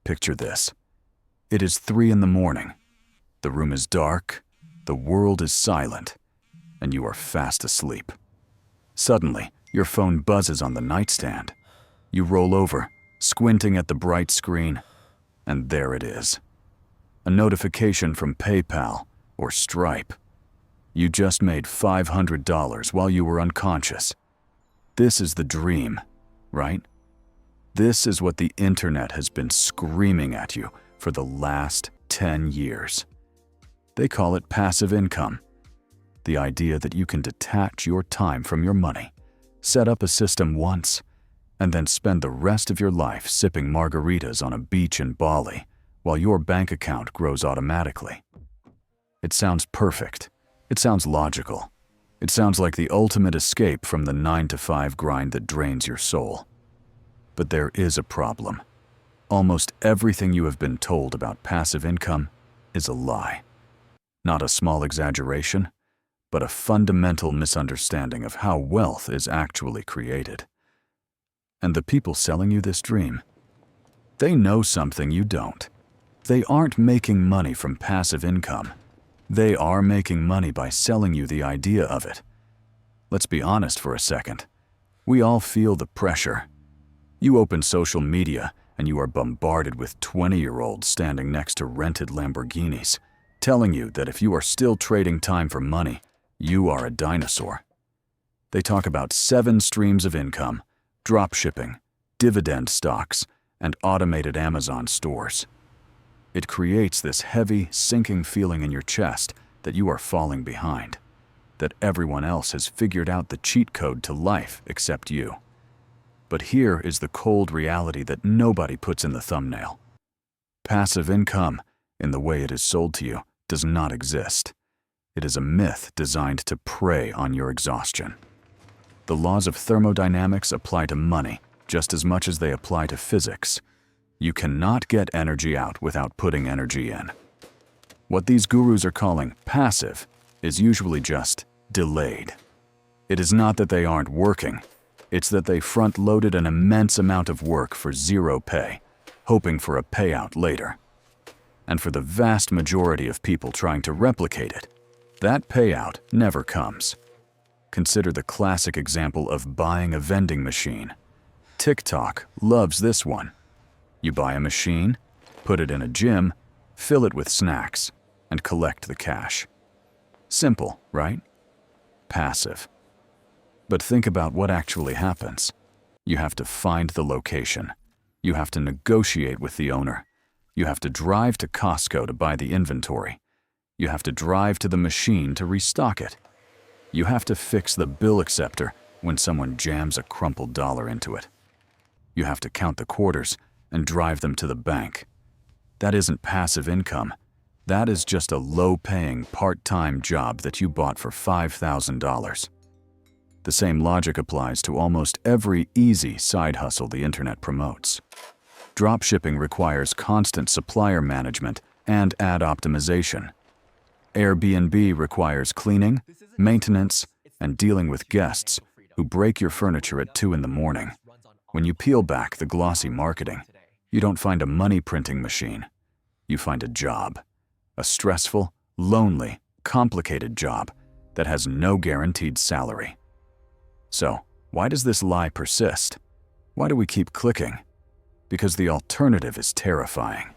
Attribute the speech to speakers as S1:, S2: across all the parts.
S1: Picture this. It is 3 in the morning. The room is dark, the world is silent, and you are fast asleep. Suddenly, your phone buzzes on the nightstand. You roll over, squinting at the bright screen, and there it is. A notification from PayPal or Stripe. You just made $500 while you were unconscious. This is the dream, right? This is what the internet has been screaming at you for the last 10 years. They call it passive income. The idea that you can detach your time from your money, set up a system once, and then spend the rest of your life sipping margaritas on a beach in Bali while your bank account grows automatically. It sounds perfect. It sounds logical. It sounds like the ultimate escape from the 9-to-5 grind that drains your soul. But there is a problem. Almost everything you have been told about passive income is a lie. Not a small exaggeration, but a fundamental misunderstanding of how wealth is actually created. And the people selling you this dream, they know something you don't. They aren't making money from passive income. They are making money by selling you the idea of it. Let's be honest for a second. We all feel the pressure. You open social media and you are bombarded with 20-year-olds standing next to rented Lamborghinis, telling you that if you are still trading time for money, you are a dinosaur. They talk about 7 streams of income, dropshipping, dividend stocks, and automated Amazon stores. It creates this heavy, sinking feeling in your chest that you are falling behind, that everyone else has figured out the cheat code to life except you. But here is the cold reality that nobody puts in the thumbnail. Passive income, in the way it is sold to you, does not exist. It is a myth designed to prey on your exhaustion. The laws of thermodynamics apply to money just as much as they apply to physics. You cannot get energy out without putting energy in. What these gurus are calling passive is usually just delayed. It is not that they aren't working, it's that they front-loaded an immense amount of work for zero pay, hoping for a payout later. And for the vast majority of people trying to replicate it, that payout never comes. Consider the classic example of buying a vending machine. TikTok loves this one. You buy a machine, put it in a gym, fill it with snacks, and collect the cash. Simple, right? Passive. But think about what actually happens. You have to find the location. You have to negotiate with the owner. You have to drive to Costco to buy the inventory. You have to drive to the machine to restock it. You have to fix the bill acceptor when someone jams a crumpled dollar into it. You have to count the quarters and drive them to the bank. That isn't passive income. That is just a low-paying, part-time job that you bought for $5,000. The same logic applies to almost every easy side hustle the internet promotes. Dropshipping requires constant supplier management and ad optimization. Airbnb requires cleaning, maintenance, and dealing with guests who break your furniture at 2 in the morning. When you peel back the glossy marketing, you don't find a money-printing machine. You find a job. A stressful, lonely, complicated job that has no guaranteed salary. So, why does this lie persist? Why do we keep clicking? Because the alternative is terrifying.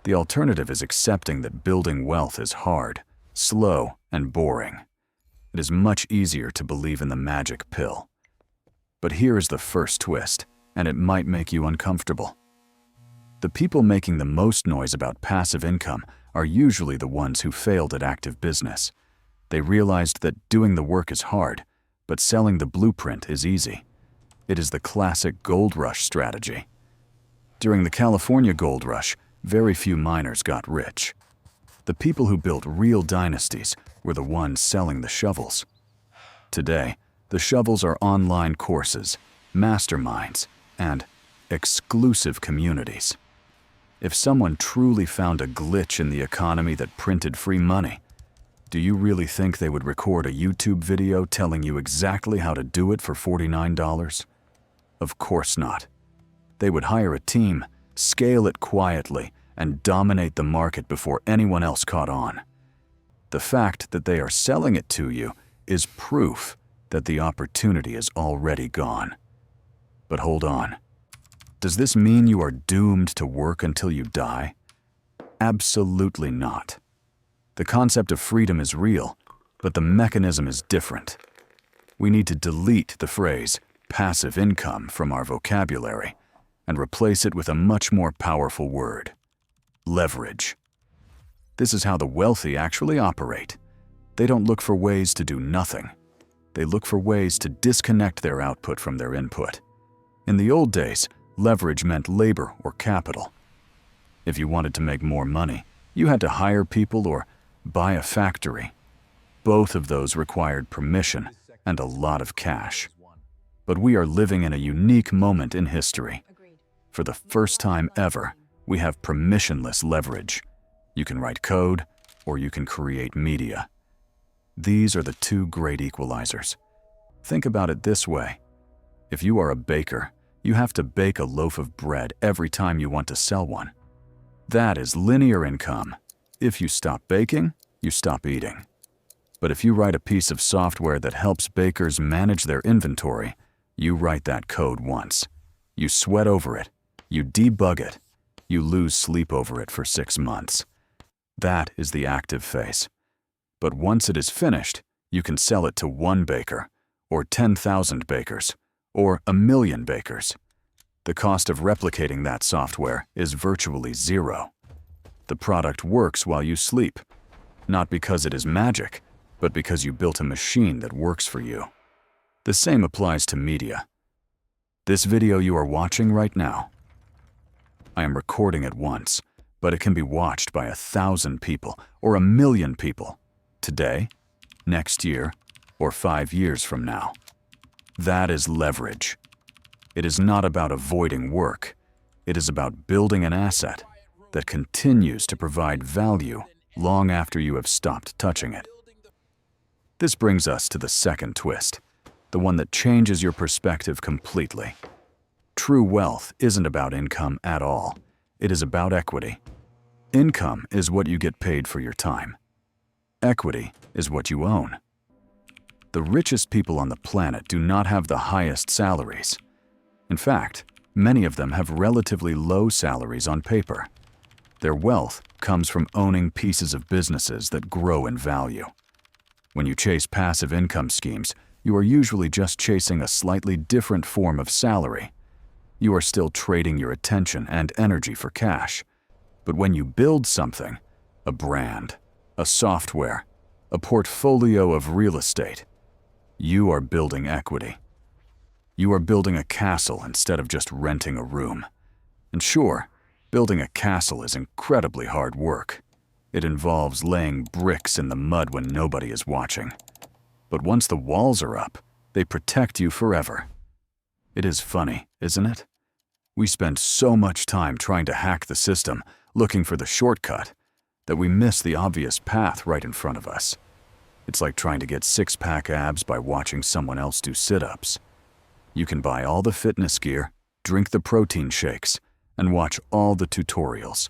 S1: The alternative is accepting that building wealth is hard, slow, and boring. It is much easier to believe in the magic pill. But here is the first twist, and it might make you uncomfortable. The people making the most noise about passive income are usually the ones who failed at active business. They realized that doing the work is hard, but selling the blueprint is easy. It is the classic gold rush strategy. During the California gold rush, very few miners got rich. The people who built real dynasties were the ones selling the shovels. Today, the shovels are online courses, masterminds, and exclusive communities. If someone truly found a glitch in the economy that printed free money, do you really think they would record a YouTube video telling you exactly how to do it for $49? Of course not. They would hire a team, scale it quietly, and dominate the market before anyone else caught on. The fact that they are selling it to you is proof that the opportunity is already gone. But hold on. Does this mean you are doomed to work until you die? Absolutely not. The concept of freedom is real, but the mechanism is different. We need to delete the phrase passive income from our vocabulary and replace it with a much more powerful word: leverage. This is how the wealthy actually operate. They don't look for ways to do nothing. They look for ways to disconnect their output from their input. In the old days, leverage meant labor or capital. If you wanted to make more money, you had to hire people or buy a factory. Both of those required permission and a lot of cash. But we are living in a unique moment in history. For the first time ever, we have permissionless leverage. You can write code, or you can create media. These are the two great equalizers. Think about it this way. If you are a baker, you have to bake a loaf of bread every time you want to sell one. That is linear income. If you stop baking, you stop eating. But if you write a piece of software that helps bakers manage their inventory, you write that code once. You sweat over it. You debug it. You lose sleep over it for 6 months. That is the active phase. But once it is finished, you can sell it to 1 baker, or 10,000 bakers, or 1,000,000 bakers. The cost of replicating that software is virtually zero. The product works while you sleep, not because it is magic, but because you built a machine that works for you. The same applies to media. This video you are watching right now, I am recording it once, but it can be watched by 1,000 people or 1,000,000 people, today, next year, or 5 years from now. That is leverage. It is not about avoiding work. It is about building an asset that continues to provide value long after you have stopped touching it. This brings us to the second twist, the one that changes your perspective completely. True wealth isn't about income at all. It is about equity. Income is what you get paid for your time. Equity is what you own. The richest people on the planet do not have the highest salaries. In fact, many of them have relatively low salaries on paper. Their wealth comes from owning pieces of businesses that grow in value. When you chase passive income schemes, you are usually just chasing a slightly different form of salary. You are still trading your attention and energy for cash. But when you build something, a brand, a software, a portfolio of real estate, you are building equity. You are building a castle instead of just renting a room. And sure, building a castle is incredibly hard work. It involves laying bricks in the mud when nobody is watching. But once the walls are up, they protect you forever. It is funny, isn't it? We spend so much time trying to hack the system, looking for the shortcut, that we miss the obvious path right in front of us. It's like trying to get six-pack abs by watching someone else do sit-ups. You can buy all the fitness gear, drink the protein shakes, and watch all the tutorials.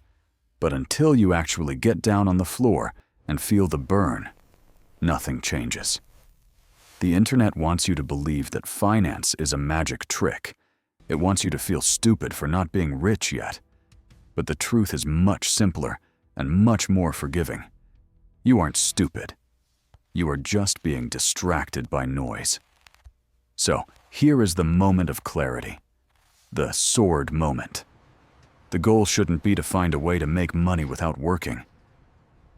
S1: But until you actually get down on the floor and feel the burn, nothing changes. The internet wants you to believe that finance is a magic trick. It wants you to feel stupid for not being rich yet. But the truth is much simpler and much more forgiving. You aren't stupid. You are just being distracted by noise. So, here is the moment of clarity. The sword moment. The goal shouldn't be to find a way to make money without working.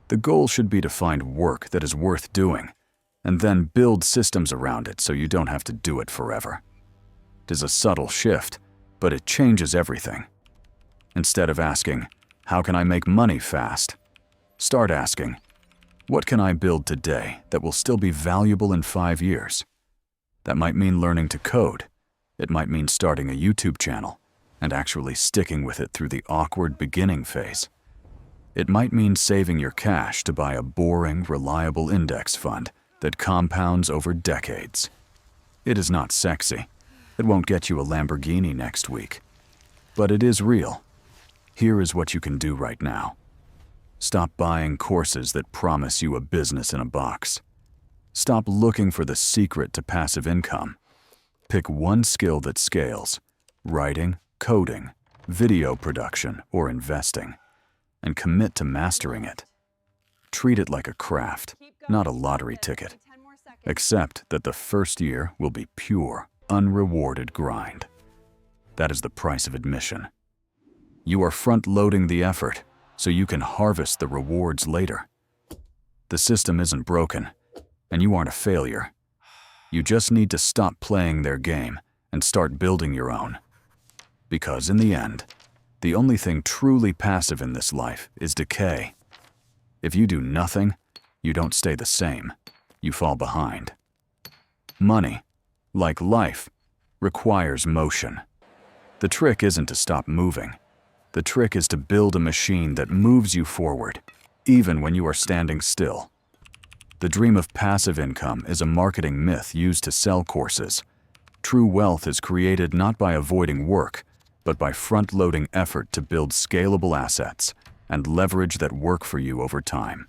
S1: The goal should be to find work that is worth doing, and then build systems around it so you don't have to do it forever. It is a subtle shift, but it changes everything. Instead of asking, how can I make money fast? Start asking, what can I build today that will still be valuable in 5 years? That might mean learning to code. It might mean starting a YouTube channel and actually sticking with it through the awkward beginning phase. It might mean saving your cash to buy a boring, reliable index fund that compounds over decades. It is not sexy. It won't get you a Lamborghini next week. But it is real. Here is what you can do right now. Stop buying courses that promise you a business in a box. Stop looking for the secret to passive income. Pick one skill that scales: writing, coding, video production, or investing, and commit to mastering it. Treat it like a craft, not a lottery ticket, except that the first year will be pure, unrewarded grind. That is the price of admission. You are front-loading the effort so you can harvest the rewards later. The system isn't broken, and you aren't a failure. You just need to stop playing their game and start building your own. Because in the end, the only thing truly passive in this life is decay. If you do nothing, you don't stay the same. You fall behind. Money, like life, requires motion. The trick isn't to stop moving. The trick is to build a machine that moves you forward, even when you are standing still. The dream of passive income is a marketing myth used to sell courses. True wealth is created not by avoiding work, but by front-loading effort to build scalable assets and leverage that work for you over time.